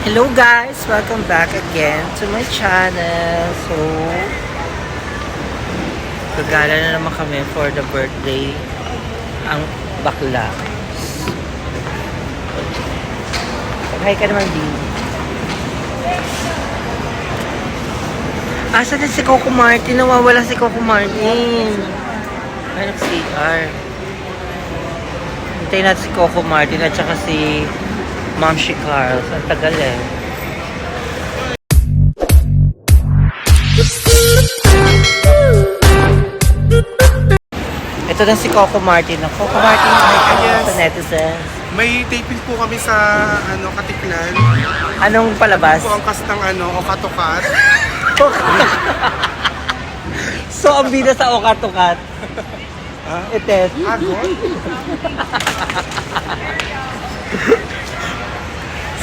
Hello guys! Welcome back again to my channel. So, gagala na naman kami for the birthday ang bakla. Hi ka naman din. Asa na si Coco Martin? Nawawala si Coco Martin. Ay, nag-CR. Hintayin natin si Coco Martin at saka si Ma'am Carl. Ang tagal eh. Ito na si Coco Martin. Coco Martin, Yes. sa netizens. May taping po kami sa Katiklan. Anong palabas? Po ang kastang Okatokat. So, ang bida sa Okatukat. Ites. Agod.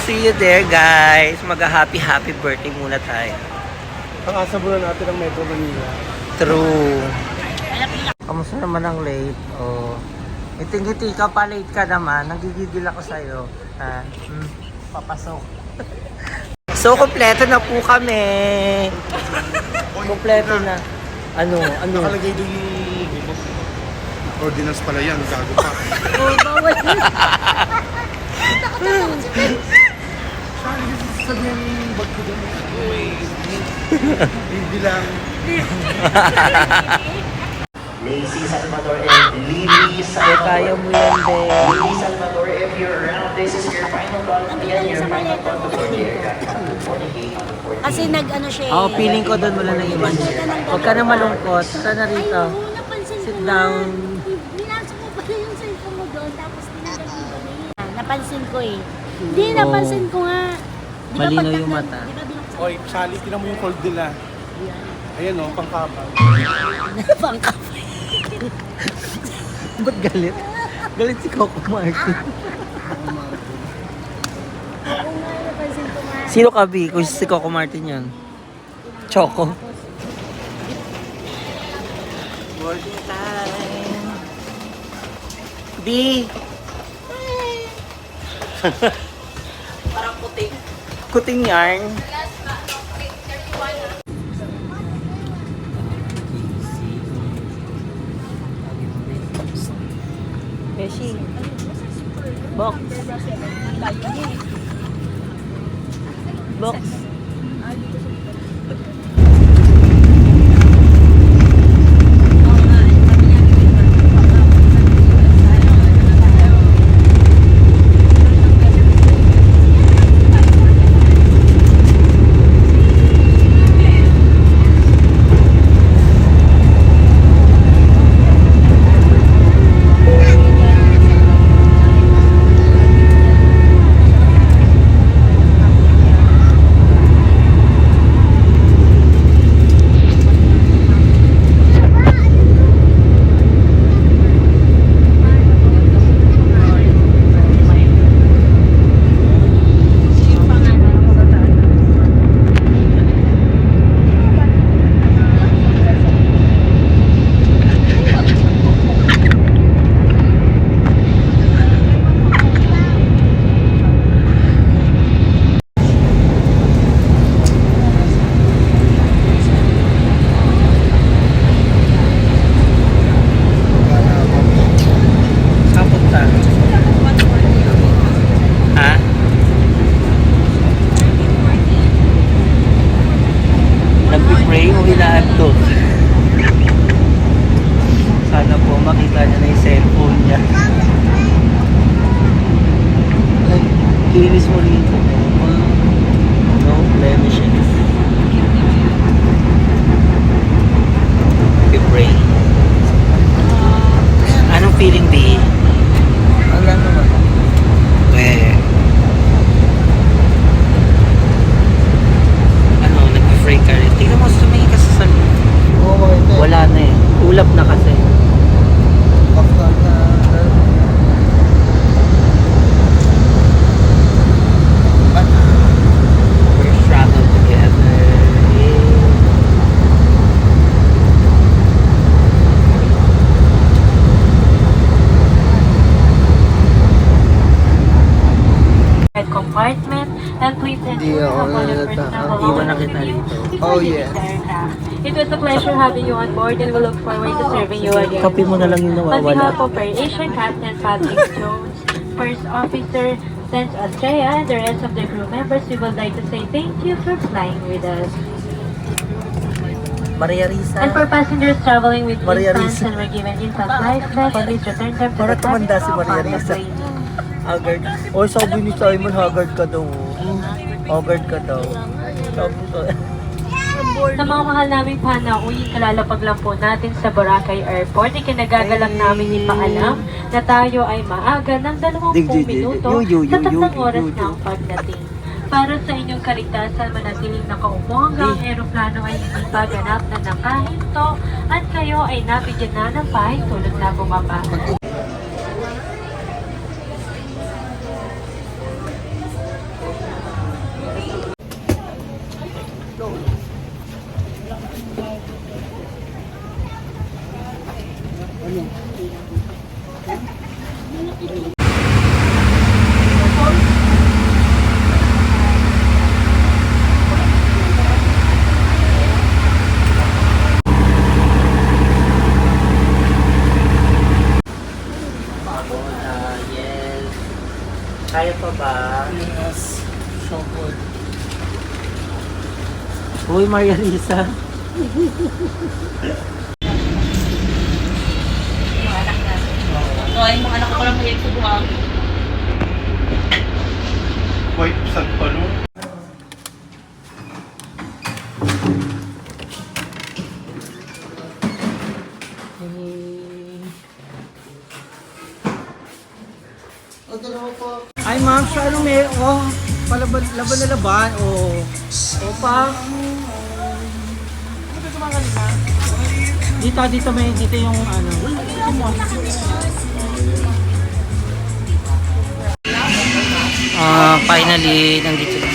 See you there, guys. Mag-happy birthday muna tayo. Ang asa muna natin ang Metro Manila. True. Kamusta naman ang late? Oh. Ngiti-ngiti ka pa, late ka naman. Nagigigil ako sa'yo. Papasok. So, kompleto na po kami. Kompleto na. Ano? Nakalagay doon yung ordinance pala yan. Gago pa. Bawal yun. Sabi yung bag ko doon. Hindi lang. Lacey Salvador and Lily Salvador. Kaya mo yan, be. Lily Salvador, if you're around, this is your final call. Yan, your final call before the aircraft. Kasi nag-ano siya Oo, feeling ko doon wala nang iba. Huwag ka na malungkot. Tara na rito. napansin Sit ko down. Binasok mo pala yung cellphone mo doon, tapos tinanggal mo doon. Napansin ko eh. Hindi, napansin ko nga. Di ba Malinaw pagkat- yung mata. Di ba binuksan Oy, Sally, tinan mo yung cold nila. Ayan o, pangkapal. pangkapal? Ba't galit? Galit si Coco Martin. Oo nga, napansin ko nga. Sino ka, B? Kung si Coco Martin yan. Choco. Morning time. B! Parang kuting. Kuting yarn. Beshi. Box. Box. Saan punta? Ha? Nag-pray o hinaanto? Sana po makita niya na yung cellphone niya. Kinis mo rito. No blemishes. Pray. Anong feeling, B? Wala naman. Ano, nag-pray ka rin. Tingnan mo, sumingin ka sa salon. Wala na eh. Ulap na kasi. We're traveled together. Yeah. And please Hindi ensure ako that all your nalata. personal Iwan na belongings kita with you dito. before Oh, you yeah. leave the aircraft. It was a pleasure having you on board and we look forward to serving you again. Kape mo na lang yung On behalf nawawala. of our Asian Captain Patrick Jones, First Officer Sense Astrea, and the rest of the crew members, we would like to say thank you for flying with us. Maria Risa. And for passengers traveling with Maria infants Risa. and were given infant life vest, please return them to Para the tumanda cabin si Maria upon Risa. landing. Haggard. O sabi ni Simon, haggard ka daw. Haggard ka daw. Sabi ko. Sa mga mahal naming panauhin, kalalapag lang po natin sa Boracay Airport. Ikinagagalak namin ipaalam na tayo ay maaga ng 20 minuto sa tatlong oras ng pagdating. Para sa inyong kaligtasan, manatiling nakaupo hanggang ang eroplano ay hindi pa ganap na nakahinto at kayo ay nabigyan na ng pahintulot na bumaba. Yes. Kaya pa ba? Yes. So good. Uy, Maria Risa. White sad pa no? Ay ma'am, siya ano may, laban na laban, Opa. Dito may, dito yung ano. Finally, nandito na.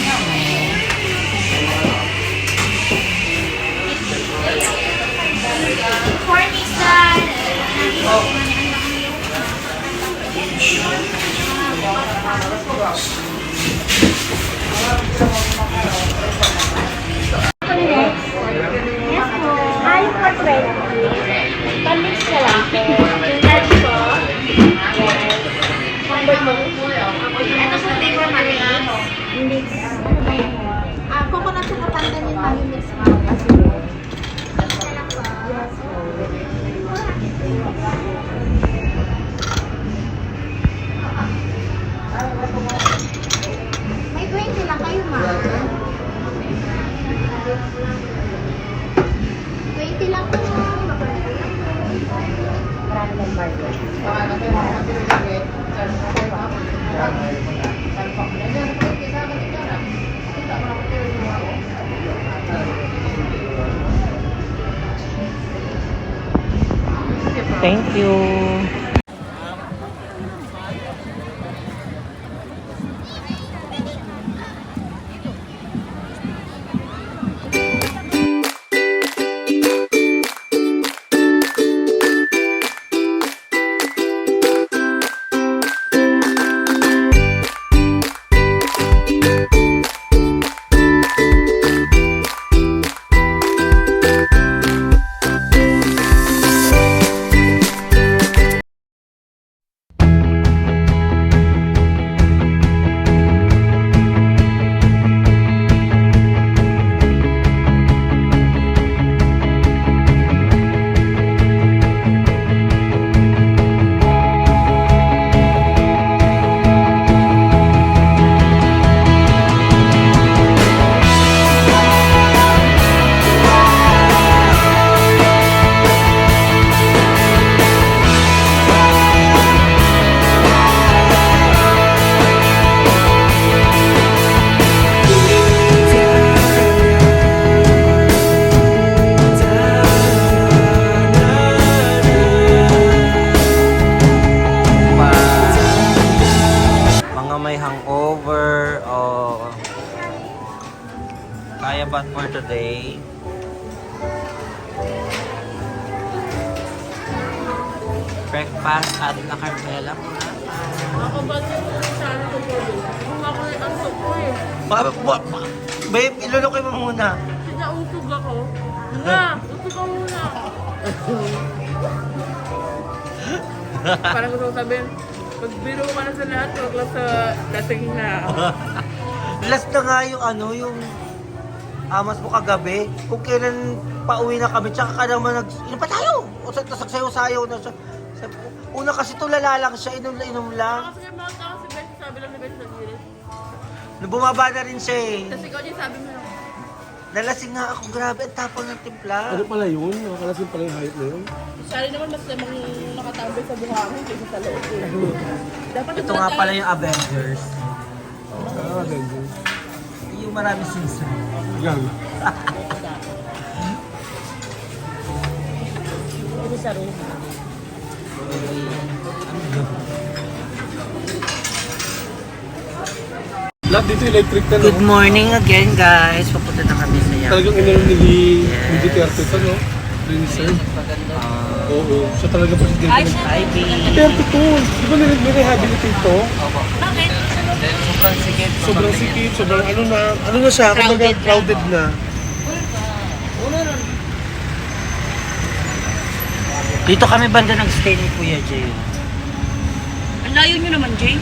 Ay, for 20. Pamix na lang po. Yes po. Yes. Number mo. Ito sa flavor mali. Mix. Ano ba yun? Coconut sa kapandan yung mali mix mo. Mix na lang po. Yes po. May 20 lang kayo, ma'am. 20 lang po. Thank you. Kaya ba for today? Breakfast at La Carmela. Ako ba din sa ano ko po? Kung ako ay antok ko eh. Babe, ilulukoy mo muna. Nausog ako. Usog ako muna. Parang gusto ko sabihin, magbiro ka na sa lahat, wag lang sa dating na. Last na nga yung yung amas mo kagabi. Kung kailan pauwi na kami, tsaka ka naman inom pa tayo! O sagsayo-sayo na siya. Una kasi tulala lang siya, inom lang. Kasi yung mga tao si Beth, sabi lang ni Beth sa gilid. Bumaba na rin siya eh. Tapos ikaw din sabi mo lang, Nalasing nga ako, grabe, ang tapang ng timpla. Ano pala yun? Nakakalasing pala yung height na yun. sali naman mas namang nakatambay sa buhangin kaysa sa loob. Dapat Ito nga pala yung Avengers. Ah, ganyan. Yung marami season. Yan. Ito sa room. Lahat dito electric na, no? Good morning again, guys. Papunta na kami sa Yapi. Talagang inano ni Yes. Duterte ito, no? Princer. Oo. Siya talaga presidente. Hi, B. Duterte to. Di ba nire-rehabilitate to? Sobrang sikip. Sobrang sikip, sobrang ano na siya, kumbaga crowded na. Dito kami banda nag-stay ni Kuya Jay. Ang layo nyo naman, Jay.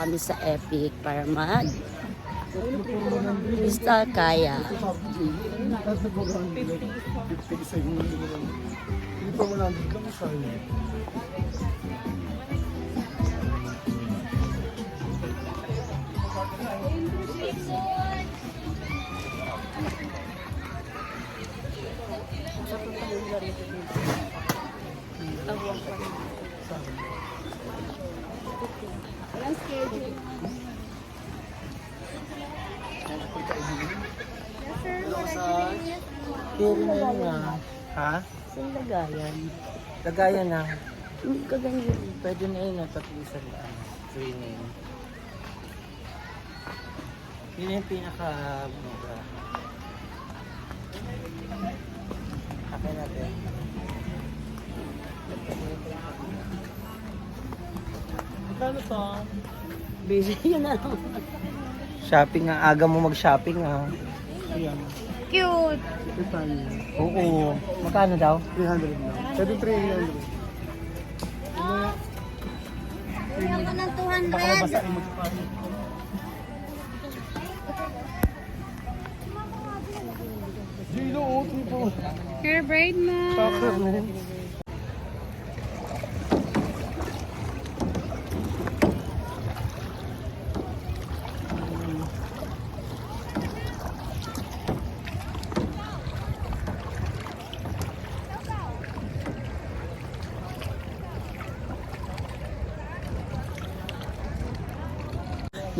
kami sa Epic para basta kaya. Pero na nga. Ha? Saan lagayan? Lagayan na. Hindi ka ganyan. Pwede na yun, tatlisan lang. Training. Yun yung pinaka-mura. Akin natin. Ano to? Busy yun na lang. Shopping nga. Aga mo mag-shopping ha. Cute! Oo. Magkano daw? 300 lang. Pwede 300. Kulang ka ng 200. Gino, oh, tipo. Hair braid mo. Soccer, man.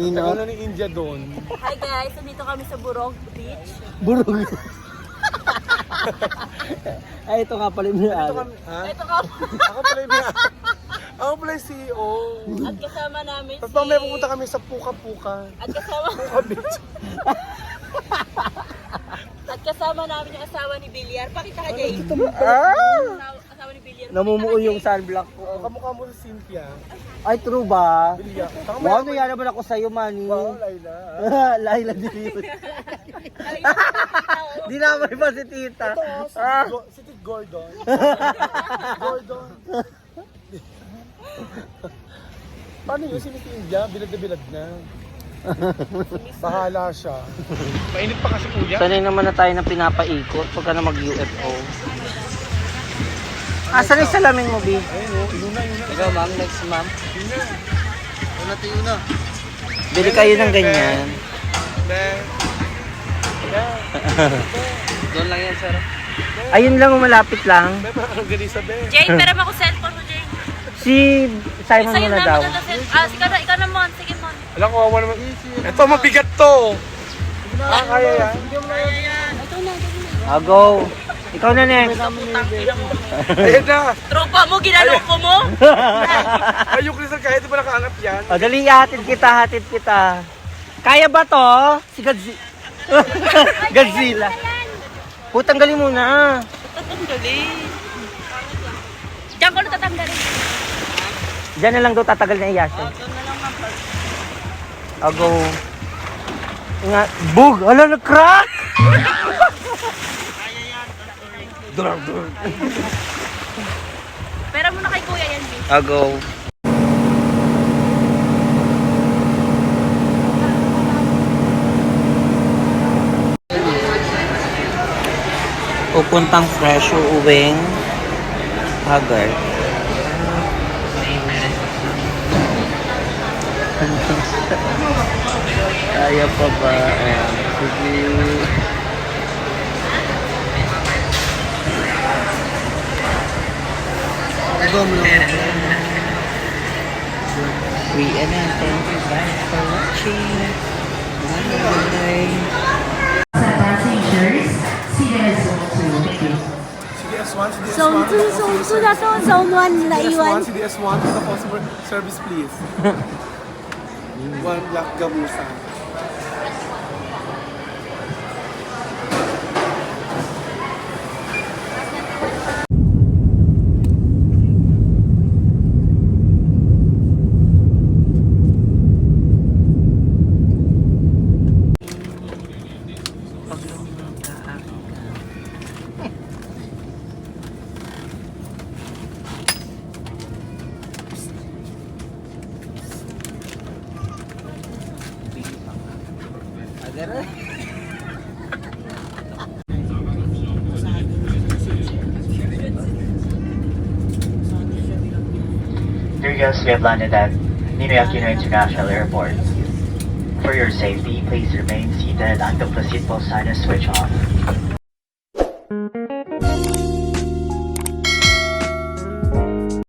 Nino? Ano ni India doon? Hi guys, nandito kami sa Burog Beach. Burog. Ay, ito nga pala yung Ito kami, ha? Ito ka Ako pala yung ako pala yung CEO. at kasama namin Tapos pang may pupunta kami sa Puka-Puka. at kasama Puka Beach. at kasama namin yung asawa ni Villar. Pakita ka, Jay. Asawa ni Villar. Namumuo yung sunblock ko. Kamukha mo si Cynthia. Ay, true ba? Bilya. Wow, naya naman ako sa'yo, Manny. Wow, Laila. Laila din yun. Di naman pa si tita. Ito, si Tit Gordon. Gordon. Paano yun? Si Miss India, bilad na bilad na. Bahala siya. Mainit pa kasi kuya. Sanay naman na tayo ng pinapaikot pagka na mag-UFO. Asan yung salamin mo, B? Ikaw, ma'am. Next, ma'am. Bili kayo ng ganyan. Doon lang yan, sir. Ayun lang, malapit lang. Ang galing sabi. Jay, pero ako cellphone mo, Jay. Si Simon Sa'yo muna na, daw. ikaw na, Mon. Sige, Mon. Alam ko, wawa naman. Ito, mabigat to. Kaya yan. Go. Ikaw na, next. Ayan na. Tropa mo, ginaloko mo. Ayok Rizal, kahit di ba nakaanap yan? Dali, hatid kita. Kaya ba to? Si Godzilla. Godzilla. Putang galing muna. Galing. Diyan ko natatanggalin. Diyan na lang daw tatagal na iyasin. Go. Nga, bug! Ala, nag-crack! Pera mo na kay Kuya yan, B. Go. Pupuntang fresh, uuwing Haggard. Kaya pa ba? Sige. We and thank you guys for watching. Bye. Passengers, seated zone 2. Thank you. CDS1, CDS1. Zone 2 na to. Zone 1 naiwan. CDS1, to the customer service, please. One black gamusa. Dear guests, we have landed at Ninoy Aquino International Airport. For your safety, please remain seated until the seatbelt sign is switched off.